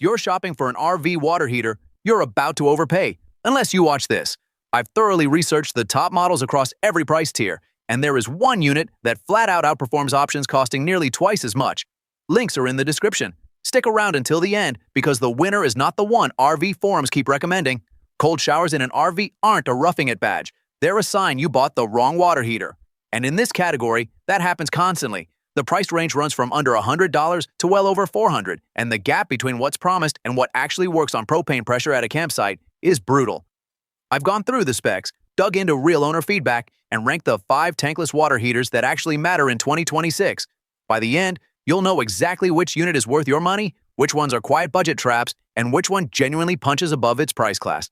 If you're shopping for an RV water heater, you're about to overpay, unless you watch this. I've thoroughly researched the top models across every price tier, and there is one unit that flat out outperforms options costing nearly twice as much. Links are in the description. Stick around until the end because the winner is not the one RV forums keep recommending. Cold showers in an RV aren't a roughing it badge. They're a sign you bought the wrong water heater. And in this category, that happens constantly. The price range runs from under $100 to well over $400, and the gap between what's promised and what actually works on propane pressure at a campsite is brutal. I've gone through the specs, dug into real owner feedback, and ranked the 5 tankless water heaters that actually matter in 2026. By the end, you'll know exactly which unit is worth your money, which ones are quiet budget traps, and which one genuinely punches above its price class.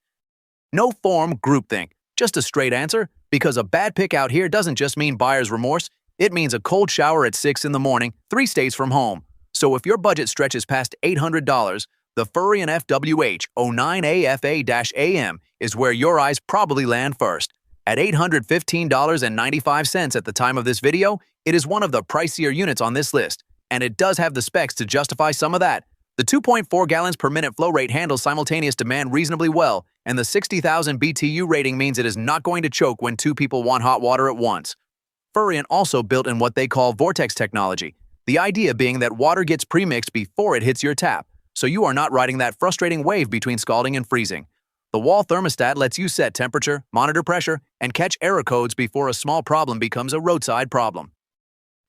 No form groupthink, just a straight answer, because a bad pick out here doesn't just mean buyer's remorse, it means a cold shower at 6 in the morning, 3 stays from home. So if your budget stretches past $800, the Furrion FWH 09AFA-AM is where your eyes probably land first. At $815.95 at the time of this video, it is one of the pricier units on this list, and it does have the specs to justify some of that. The 2.4 gallons per minute flow rate handles simultaneous demand reasonably well, and the 60,000 BTU rating means it is not going to choke when 2 people want hot water at once. Furrion also built in what they call vortex technology, the idea being that water gets premixed before it hits your tap, so you are not riding that frustrating wave between scalding and freezing. The wall thermostat lets you set temperature, monitor pressure, and catch error codes before a small problem becomes a roadside problem.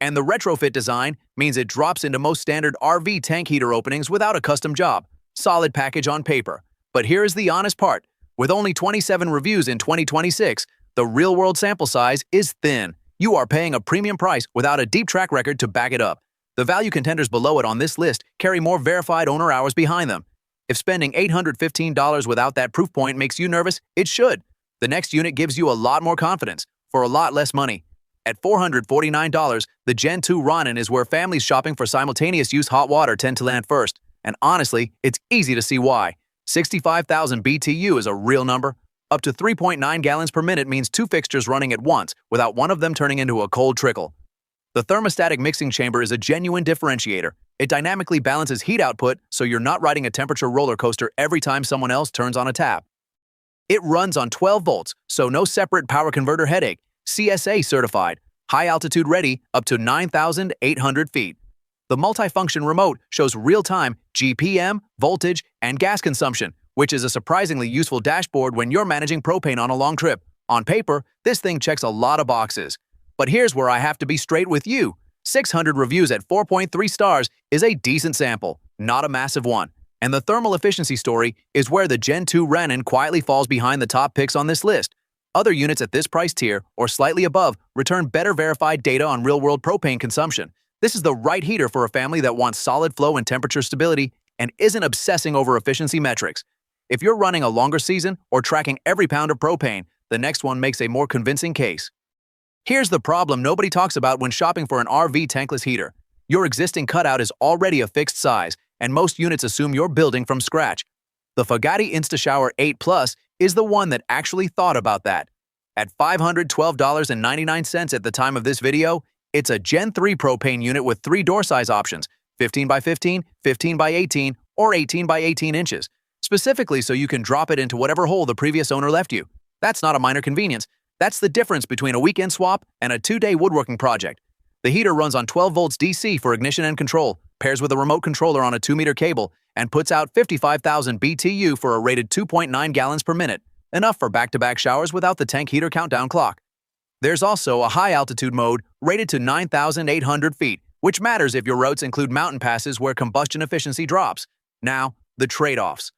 And the retrofit design means it drops into most standard RV tank heater openings without a custom job. Solid package on paper. But here is the honest part. With only 27 reviews in 2026, the real-world sample size is thin. You are paying a premium price without a deep track record to back it up. The value contenders below it on this list carry more verified owner hours behind them. If spending $815 without that proof point makes you nervous, it should. The next unit gives you a lot more confidence, for a lot less money. At $449, the Gen 2 Ronin is where families shopping for simultaneous-use hot water tend to land first. And honestly, it's easy to see why. 65,000 BTU is a real number. Up to 3.9 gallons per minute means 2 fixtures running at once, without one of them turning into a cold trickle. The thermostatic mixing chamber is a genuine differentiator. It dynamically balances heat output so you're not riding a temperature roller coaster every time someone else turns on a tap. It runs on 12 volts, so no separate power converter headache. CSA certified, high altitude ready up to 9,800 feet. The multifunction remote shows real-time GPM, voltage, and gas consumption, which is a surprisingly useful dashboard when you're managing propane on a long trip. On paper, this thing checks a lot of boxes. But here's where I have to be straight with you. 600 reviews at 4.3 stars is a decent sample, not a massive one. And the thermal efficiency story is where the Gen 2 Ronin quietly falls behind the top picks on this list. Other units at this price tier, or slightly above, return better verified data on real-world propane consumption. This is the right heater for a family that wants solid flow and temperature stability and isn't obsessing over efficiency metrics. If you're running a longer season or tracking every pound of propane, the next one makes a more convincing case. Here's the problem nobody talks about when shopping for an RV tankless heater. Your existing cutout is already a fixed size, and most units assume you're building from scratch. The Fagati InstaShower 8 Plus is the one that actually thought about that. At $512.99 at the time of this video, it's a Gen 3 propane unit with 3 door size options, 15 by 15, 15 by 18, or 18 by 18 inches, specifically so you can drop it into whatever hole the previous owner left you. That's not a minor convenience. That's the difference between a weekend swap and a 2-day woodworking project. The heater runs on 12 volts DC for ignition and control, pairs with a remote controller on a 2-meter cable, and puts out 55,000 BTU for a rated 2.9 gallons per minute, enough for back-to-back showers without the tank heater countdown clock. There's also a high-altitude mode rated to 9,800 feet, which matters if your routes include mountain passes where combustion efficiency drops. Now, the trade-offs.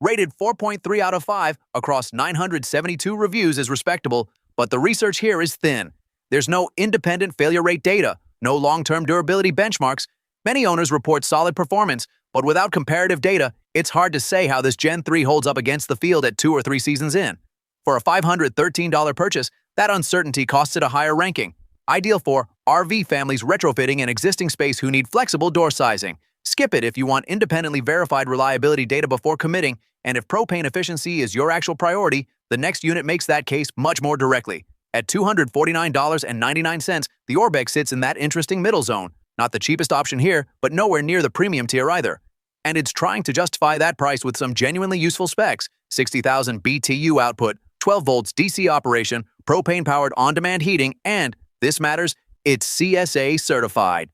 Rated 4.3 out of 5 across 972 reviews is respectable, but the research here is thin. There's no independent failure rate data, no long-term durability benchmarks. Many owners report solid performance, but without comparative data, it's hard to say how this Gen 3 holds up against the field at 2 or 3 seasons in. For a $513 purchase, that uncertainty costs it a higher ranking. Ideal for RV families retrofitting an existing space who need flexible door sizing. Skip it if you want independently verified reliability data before committing, and if propane efficiency is your actual priority, the next unit makes that case much more directly. At $249.99, the Orbex sits in that interesting middle zone. Not the cheapest option here, but nowhere near the premium tier either. and it's trying to justify that price with some genuinely useful specs: 60,000 BTU output, 12 volts DC operation, propane-powered on-demand heating, and, this matters, it's CSA certified.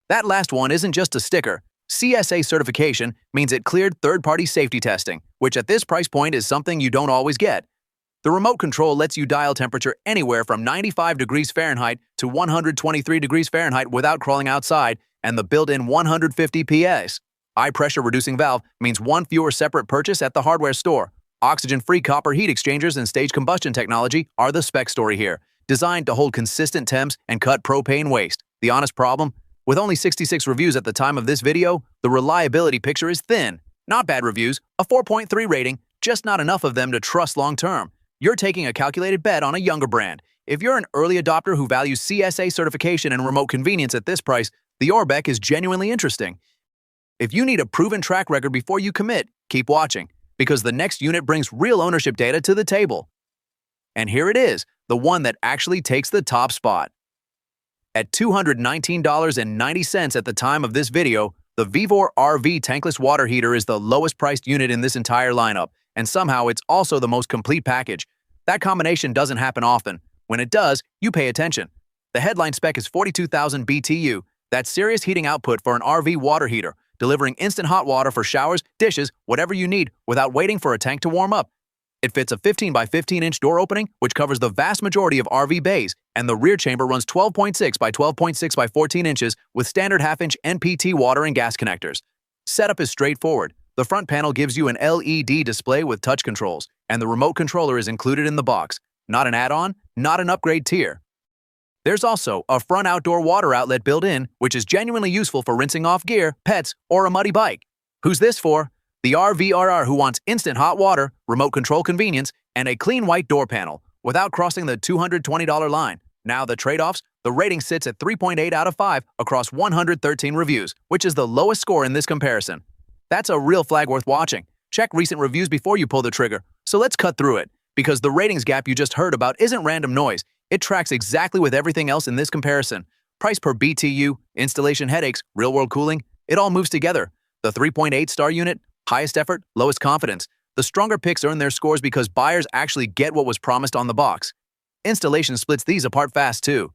That last one isn't just a sticker. CSA certification means it cleared third-party safety testing, which at this price point is something you don't always get. The remote control lets you dial temperature anywhere from 95 degrees Fahrenheit to 123 degrees Fahrenheit without crawling outside, and the built-in 150 PS high pressure reducing valve means one fewer separate purchase at the hardware store. Oxygen-free copper heat exchangers and stage combustion technology are the spec story here, designed to hold consistent temps and cut propane waste. The honest problem? With only 66 reviews at the time of this video, the reliability picture is thin. Not bad reviews, a 4.3 rating, just not enough of them to trust long-term. You're taking a calculated bet on a younger brand. If you're an early adopter who values CSA certification and remote convenience at this price, the Orbex is genuinely interesting. If you need a proven track record before you commit, keep watching, because the next unit brings real ownership data to the table. And here it is, the one that actually takes the top spot. At $219.90 at the time of this video, the VIVOR RV tankless water heater is the lowest priced unit in this entire lineup, and somehow it's also the most complete package. That combination doesn't happen often. When it does, you pay attention. The headline spec is 42,000 BTU. That's serious heating output for an RV water heater, delivering instant hot water for showers, dishes, whatever you need, without waiting for a tank to warm up. It fits a 15 by 15-inch door opening, which covers the vast majority of RV bays, and the rear chamber runs 12.6 by 12.6 by 14 inches with standard half-inch NPT water and gas connectors. Setup is straightforward. The front panel gives you an LED display with touch controls, and the remote controller is included in the box. Not an add-on, not an upgrade tier. There's also a front outdoor water outlet built in, which is genuinely useful for rinsing off gear, pets, or a muddy bike. Who's this for? The RVRR who wants instant hot water, remote control convenience, and a clean white door panel without crossing the $220 line. Now the trade-offs, the rating sits at 3.8 out of 5 across 113 reviews, which is the lowest score in this comparison. That's a real flag worth watching. Check recent reviews before you pull the trigger. So let's cut through it, because the ratings gap you just heard about isn't random noise. It tracks exactly with everything else in this comparison. Price per BTU, installation headaches, real-world cooling, it all moves together. The 3.8-star unit, highest effort, lowest confidence. The stronger picks earn their scores because buyers actually get what was promised on the box. Installation splits these apart fast too.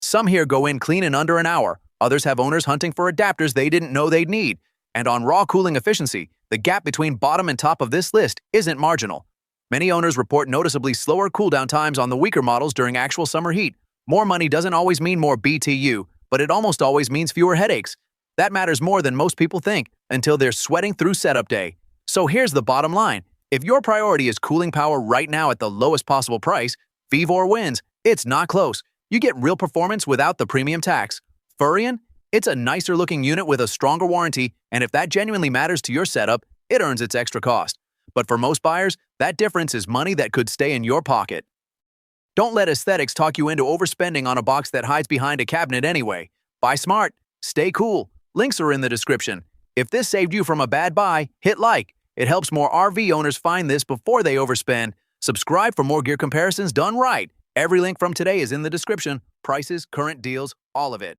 Some here go in clean in under an hour. Others have owners hunting for adapters they didn't know they'd need. And on raw cooling efficiency, the gap between bottom and top of this list isn't marginal. Many owners report noticeably slower cooldown times on the weaker models during actual summer heat. More money doesn't always mean more BTU, but it almost always means fewer headaches. That matters more than most people think until they're sweating through setup day. So here's the bottom line. If your priority is cooling power right now at the lowest possible price, VIVOR wins. It's not close. You get real performance without the premium tax. Furrion? It's a nicer looking unit with a stronger warranty, and if that genuinely matters to your setup, it earns its extra cost. But for most buyers, that difference is money that could stay in your pocket. Don't let aesthetics talk you into overspending on a box that hides behind a cabinet anyway. Buy smart. Stay cool. Links are in the description. If this saved you from a bad buy, hit like. It helps more RV owners find this before they overspend. Subscribe for more gear comparisons done right. Every link from today is in the description. Prices, current deals, all of it.